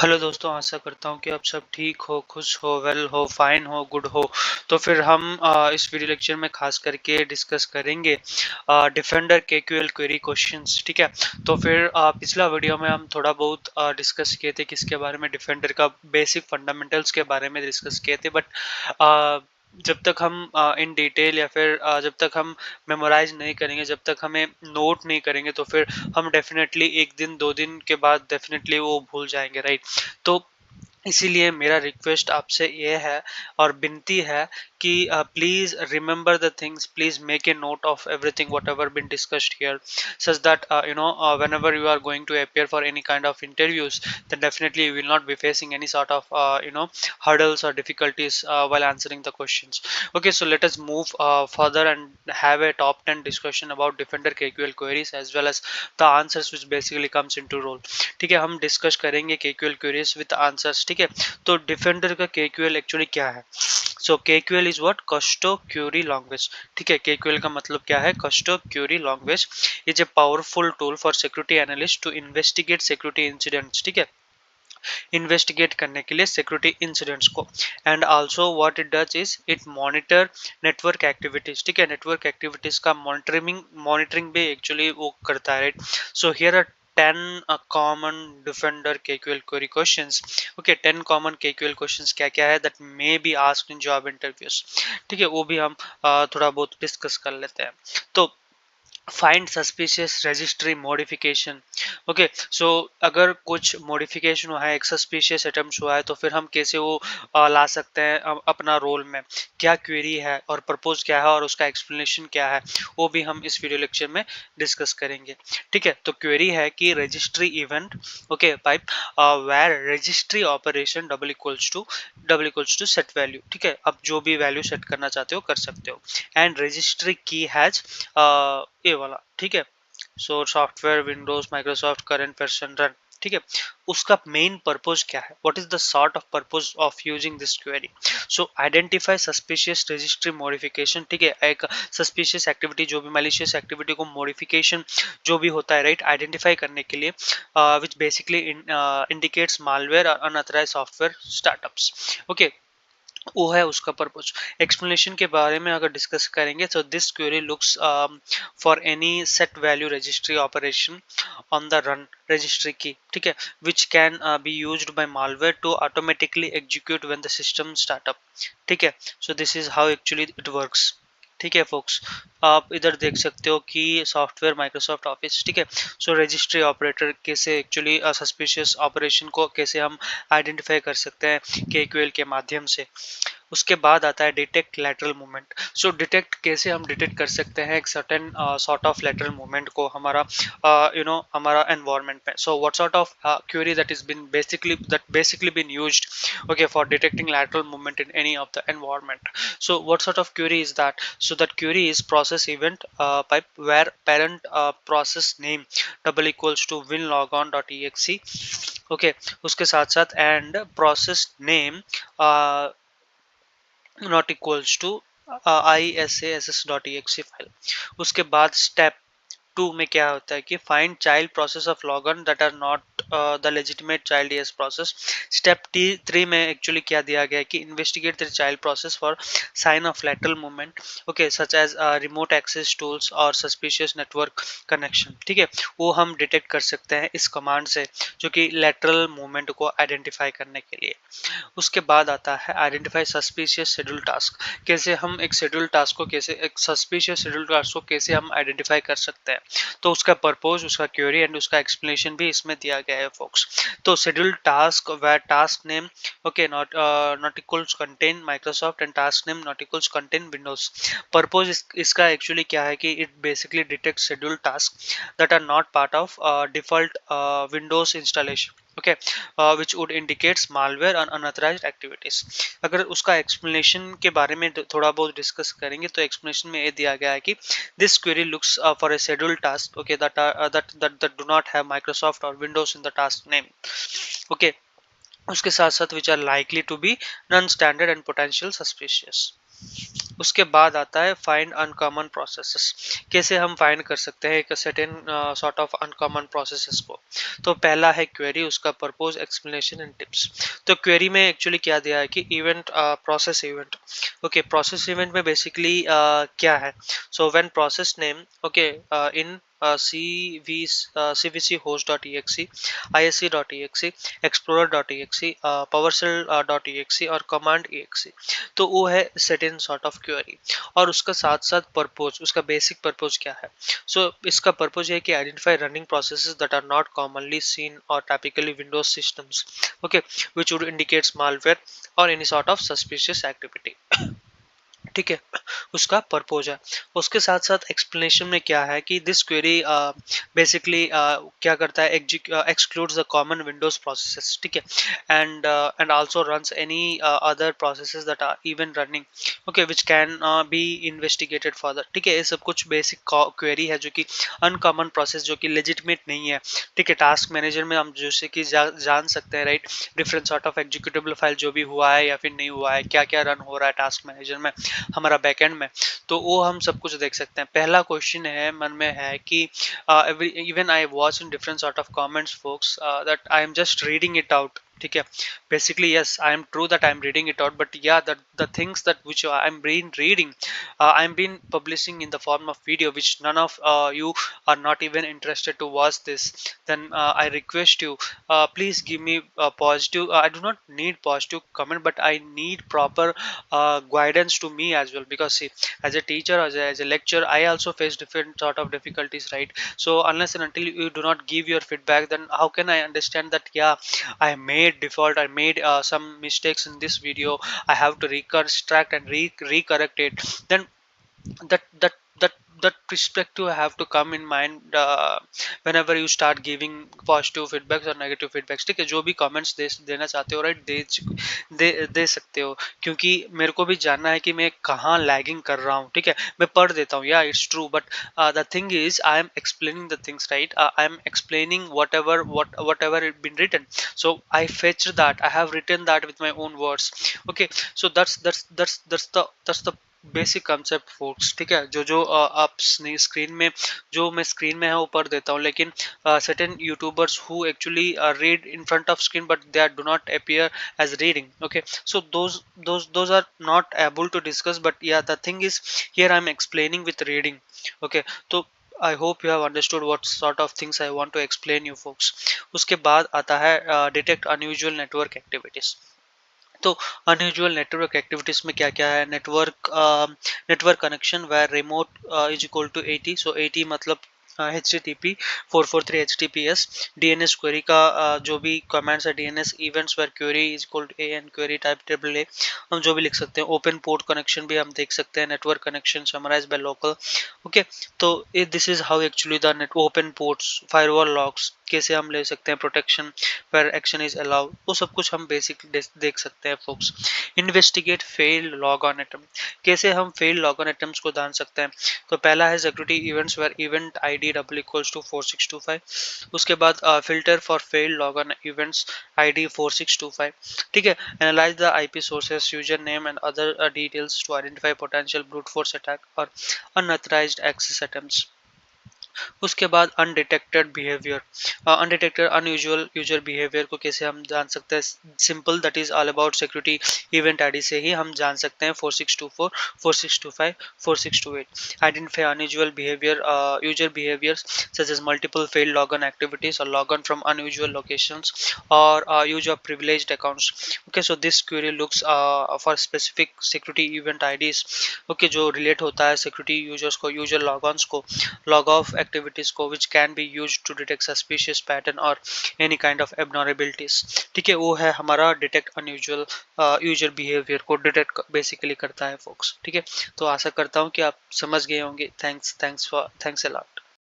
Hello दोस्तों, आशा करता हूँ कि आप सब ठीक हो, खुश हो, वेल हो, फाइन हो, गुड हो। तो फिर हम इस वीडियो लेक्चर में खास करके डिस्कस करेंगे डिफेंडर केक्यूएल क्वेरी क्वेश्चंस। ठीक है। तो फिर पिछला वीडियो में हम थोड़ा बहुत डिस्कस किए थे किसके बारे में, डिफेंडर का बेसिक फंडामेंटल्स के बारे में डिस्कस किए थे। बट जब तक हम इन डिटेल या फिर जब तक हम मेमोराइज नहीं करेंगे, जब तक हमें नोट नहीं करेंगे, तो फिर हम डेफिनेटली एक दिन दो दिन के बाद डेफिनेटली वो भूल जाएंगे, राइट। तो इसीलिए मेरा रिक्वेस्ट आपसे ये है और विनती है कि please remember the things, please make a note of everything what ever bin discussed here, such that whenever you are going to appear for any kind of interviews, then definitely you will not be facing any sort of hurdles or difficulties while answering the questions. Okay, so let us move further and have a top 10 discussion about defender KQL queries as well as the answers which basically comes into role. ठीक है, हम discuss करेंगे KQL queries with answers। ठीक है, तो defender का KQL actually क्या है? So KQL is what? Kusto query language. ठीक है, KQL का मतलब क्या है? Kusto query language is a powerful tool for security analyst to investigate security incidents. ठीक है, इन्वेस्टिगेट करने के लिए सिक्योरिटी इंसिडेंट्स को। And also what it does is it monitor network activities. ठीक है, नेटवर्क एक्टिविटीज का मॉनिटरिंग भी एक्चुअली वो करता है, right. So here are 10 common defender KQL query questions. Okay, 10 common KQL questions क्या क्या है that may be asked in job interviews। ठीक है, वो भी हम थोड़ा बहुत डिस्कस कर लेते हैं। तो find suspicious registry modification. Okay, so अगर कुछ मॉडिफिकेशन हुआ है, एक सस्पिशियस अटेम्प्ट हुआ है, तो फिर हम कैसे वो ला सकते हैं अपना रोल में, क्या क्वेरी है और प्रपोज क्या है और उसका एक्सप्लेनेशन क्या है, वो भी हम इस वीडियो लेक्चर में डिस्कस करेंगे। ठीक है, तो क्वेरी है कि registry event, okay pipe, where registry operation double equals to set value. ठीक है, अब जो भी वैल्यू सेट करना चाहते हो कर सकते हो। एंड रजिस्ट्री की हैज ये वाला। ठीक है, so software Windows Microsoft current version run. ठीक है, उसका मेन पर्पस क्या है? What is the sort of purpose of using this query? So identify suspicious registry modification. ठीक है, एक सस्पिशियस एक्टिविटी, जो भी मैलिशियस एक्टिविटी को मॉडिफिकेशन जो भी होता है, राइट, आइडेंटिफाई करने के लिए, विच बेसिकली इंडिकेट्स मालवेयर और अनऑथराइज्ड सॉफ्टवेयर स्टार्टअप्स। ओके, वो है उसका पर्पस। एक्सप्लेनेशन के बारे में अगर डिस्कस करेंगे, तो this query looks for any set value registry operation on the run registry की। ठीक है, which can be used by malware to automatically execute when the system startup. ठीक है, so this is how actually it works. ठीक है focus, आप इधर देख सकते हो कि सॉफ्टवेयर माइक्रोसॉफ्ट ऑफिस। ठीक है, सो रजिस्ट्री ऑपरेटर कैसे एक्चुअली सस्पिशियस ऑपरेशन को कैसे हम आइडेंटिफाई कर सकते हैं KQL के माध्यम से। उसके बाद आता है detect lateral movement. So detect कैसे हम डिटेक्ट कर सकते हैं एक certain sort of lateral movement को हमारा हमारा एनवायरनमेंट में। So what sort of query that is been basically been used, okay, for detecting lateral movement in any of the environment. So what sort of query is that? So that query is process event pipe where parent process name double equals to winlogon.exe। okay, उसके साथ साथ and process name uh, not equals to isass.exe file. उसके बाद step 2 में क्या होता है कि find child process of logon that are not the legitimate child's process. Step 3 में एक्चुअली क्या दिया गया है कि investigate the child process for sign of lateral movement, okay, such as remote access tools और सस्पिशियस नेटवर्क कनेक्शन। ठीक है, वो हम डिटेक्ट कर सकते हैं इस कमांड से, जो कि लैटरल मूवमेंट को आइडेंटिफाई करने के लिए। उसके बाद आता है आइडेंटिफाई सस्पिशियस शेड्यूल टास्क। कैसे हम एक शेड्यूल टास्क को, कैसे एक सस्पिशियस शेड्यूल टास्क को कैसे हम आइडेंटिफाई कर सकते हैं, तो उसका पर्पस, उसका क्वेरी एंड उसका एक्सप्लेनेशन भी इसमें दिया गया है फोक्स। तो schedule task where task name, okay, not equals contain Microsoft and task name not equals contain Windows. Purpose इसका एक्चुअली क्या है कि it basically detect schedule task that are not part of default Windows installation, okay, which would indicates malware and unauthorized activities। अगर उसका explanation के बारे में थोड़ा बहुत डिस्कस करेंगे, तो एक्सप्लेनेशन में ये दिया गया है कि this query looks for a scheduled task, okay, that do not have Microsoft or Windows in the task name, okay, उसके साथ साथ which are likely to be non-standard and potential suspicious। उसके बाद आता है फाइंड अनकॉमन प्रोसेसेस। कैसे हम find कर सकते हैं एक certain sort of uncommon processes को। तो पहला है क्वेरी, उसका पर्पस, एक्सप्लेनेशन एंड टिप्स। तो क्वेरी में एक्चुअली क्या दिया है कि event, process event. Okay, process event में बेसिकली क्या है? So when process name, okay, in cvc host.exe, isc.exe, explorer.exe, powershell.exe और command.exe, तो वो है certain sort of query। और उसका साथ साथ पर्पस, उसका बेसिक पर्पस क्या है? सो इसका पर्पस है कि identify running processes that are not commonly seen और typically Windows systems, okay, which would indicate malware or any sort of suspicious activity। ठीक है, उसका पर्पज है। उसके साथ साथ एक्सप्लेनेशन में क्या है कि दिस क्वेरी बेसिकली क्या करता है, excludes the common Windows processes, ठीक है, and also runs any other processes that are even running, okay, which can be investigated further. ठीक है, ये सब कुछ बेसिक क्वेरी है जो कि अनकॉमन प्रोसेस, जो कि लेजिटिमेट नहीं है। ठीक है, टास्क मैनेजर में हम जैसे कि जान सकते हैं, right, different sort of executable file जो भी हुआ है या फिर नहीं हुआ है, क्या क्या रन हो रहा है टास्क मैनेजर में, हमारा बैकएंड में, तो वो हम सब कुछ देख सकते हैं। पहला क्वेश्चन है मन में है कि even I watch in different sort of comments folks that I am just reading it out. ठीक है, basically yes, I am true that I am reading it out, but yeah, the things that which I am been reading, I am been publishing in the form of video, which none of you are not even interested to watch this. Then I request you, please give me a positive, I do not need positive comment, but I need proper guidance to me as well, because see, as a teacher, as a lecturer, I also face different sort of difficulties, right? So unless and until you do not give your feedback, then how can I understand that, yeah, I made default, I made some mistakes in this video, I have to reconstruct and recorrect it. Then that that perspective have to come in mind whenever you start giving positive feedbacks or negative feedbacks। ठीक है, जो भी comments देना चाहते हो, right, दे सकते हो, क्योंकि मेरे को भी जानना है कि मैं कहाँ लैगिंग कर रहा हूँ। ठीक है, मैं पढ़ देता हूँ, या it's true, but the thing is I am explaining the things, right, I am explaining whatever it been written, so I fetched that, I have written that with my own words। okay, so that's the basic concept force. ठीक है, जो आप screen में, जो मैं screen में है वो पढ़ देता हूँ, लेकिन certain YouTubers who actually read in front of screen but they do not appear as reading, okay, so those are not able to discuss, but yeah, the thing is here I'm explaining with reading। okay, तो I hope you have understood what sort of things I want to explain you folks। उसके बाद आता है detect unusual network activities। तो unusual network activities में क्या क्या है? Network connection where remote is equal to 80, so 80 मतलब HTTP 443 HTTPS। DNS क्वेरी का जो भी कमांड्स है, DNS events where query is equal to AN query type table a, हम जो भी लिख सकते हैं। ओपन पोर्ट कनेक्शन भी हम देख सकते हैं, network connection summarize by local. Okay, तो this is how actually the net open ports, firewall logs कैसे हम ले सकते हैं, प्रोटेक्शन पर एक्शन इज अलाउड, वो सब कुछ हम बेसिक देख सकते हैं folks. Investigate failed log on attempt, कैसे हम फेल्ड लॉग ऑन अटेम्प्ट्स को जान सकते हैं? तो पहला है security events where event ID double equals to 4625। उसके बाद filter for failed log on events ID 4625। ठीक है, analyse the IP sources, user name and other details to identify potential brute force attack और अनऑथराइज्ड एक्सेस अटेम्प्ट्स। उसके बाद undetected behaviour, undetected unusual user behaviour को कैसे हम जान सकते हैं? Simple, that is all about security event ID से ही हम जान सकते हैं। 4624, 4625, 4628। Identify unusual behaviour, user behaviour such as multiple failed logon activities or logon from unusual locations or use of privileged accounts। okay, so this query looks for specific security event IDs, okay, जो relate होता है security users को, user logons को, log off activities को, which can be used to detect suspicious pattern or any kind of abnormalities। ठीक है, वो है हमारा detect unusual user behavior को detect basically करता है folks। ठीक है, तो आशा करता हूँ कि आप समझ गए होंगे। Thanks a lot.